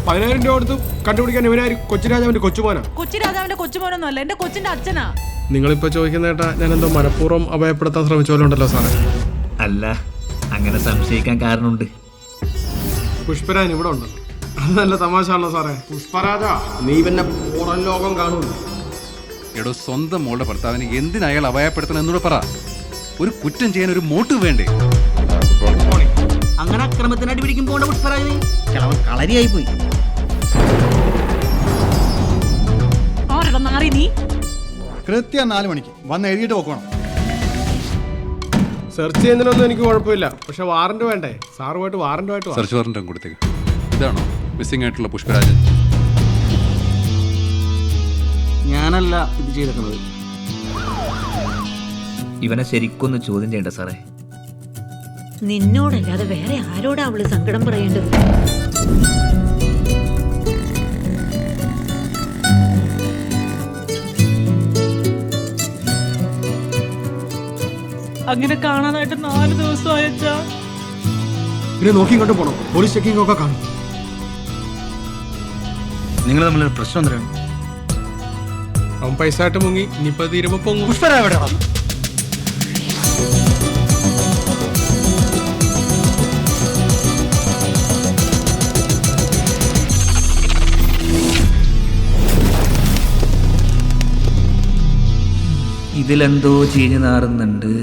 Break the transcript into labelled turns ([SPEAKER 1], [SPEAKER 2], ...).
[SPEAKER 1] 10,000 രൂപ കൊടുത്ത് കണ്ടുപിടിക്കാൻ ഇവനായി കൊച്ചിരാജാവിന്റെ കൊച്ചുമോനാ.
[SPEAKER 2] കൊച്ചിരാജാവിന്റെ കൊച്ചുമോനൊന്നും അല്ല, എന്റെ കൊച്ചിന്റെ അച്ഛനാ.
[SPEAKER 1] നിങ്ങളിപ്പോ ചോദിക്കുന്ന കേട്ടാ ഞാൻ എന്തോ മനഃപൂർവ്വം അഭയപ്പെടുത്താൻ ശ്രമിച്ചോലുണ്ടല്ലോ സാറേ.
[SPEAKER 3] അല്ല, അങ്ങനെ സംശയിക്കാൻ കാരണമുണ്ട്.
[SPEAKER 1] പുഷ്പരാജൻ ഇവിടെ ഉണ്ടല്ലോ, അത് നല്ല തമാശയാണല്ലോ സാറേ. പുഷ്പരാജ, നീ പിന്നെ പുറം ലോകം കാണൂല.
[SPEAKER 4] എടോ, സ്വന്തം മോളുടെ ഭർത്താവിനെ എന്തിനാ അയാൾ അപായപ്പെടുത്തണം എന്നൂടെ പറ. ഒരു കുറ്റം ചെയ്യാൻ ഒരു മോട്ടീവ് വേണ്ടേ?
[SPEAKER 3] അങ്ങനെ അക്രമത്തിനായിട്ട് പിടിക്കും പോകേണ്ട പുഷ്പരാജനെ കളരിയായി പോയി.
[SPEAKER 2] ആരെടാ നാറി നീ?
[SPEAKER 5] കൃത്യം 4 മണിക്ക് വന്ന് എഴുതിയിട്ട് പോക്കണം.
[SPEAKER 1] സെർച്ച് ചെയ്യുന്നതിനൊന്നും എനിക്ക് കുഴപ്പമില്ല, പക്ഷെ വാറന്റ് വേണ്ടേ? സാറ് പോയിട്ട് വാറന്റുമായിട്ട്
[SPEAKER 4] സെർച്ച് വാറന്റ് കൊടുത്തേക്ക്. ഇതാണോ മിസ്സിംഗ് ആയിട്ടുള്ള പുഷ്പരാജൻ?
[SPEAKER 3] ഞാനല്ല ഇത് ചെയ്തേക്കുന്നത്. ഇവനെ ശരിക്കൊന്ന് ചോദ്യം ചെയ്യണ്ട സാറേ.
[SPEAKER 6] നിന്നോടല്ലാതെ വേറെ ആരോടാ അവള് സങ്കടം പറയേണ്ടത്?
[SPEAKER 2] അങ്ങനെ കാണാനായിട്ട് 4 ദിവസമായി അച്ഛാ.
[SPEAKER 1] പിന്നെ നോക്കി ഇങ്ങോട്ട് പോണം, പോലീസ് ചെക്കിംഗ് ഒക്കെ കാണും.
[SPEAKER 5] നിങ്ങൾ തമ്മിലൊരു പ്രശ്നം എന്തിനാണ്?
[SPEAKER 1] അവൻ പൈസ ആയിട്ട് മുങ്ങി, ഇനിയിപ്പോ തീരുമ്പോ പൊങ്ങും.
[SPEAKER 5] പുഷ്പരാജ് എവിടെയാണ്?
[SPEAKER 3] ഇതിലെന്തോ ചീഞ്ഞു നാറുന്നുണ്ട്.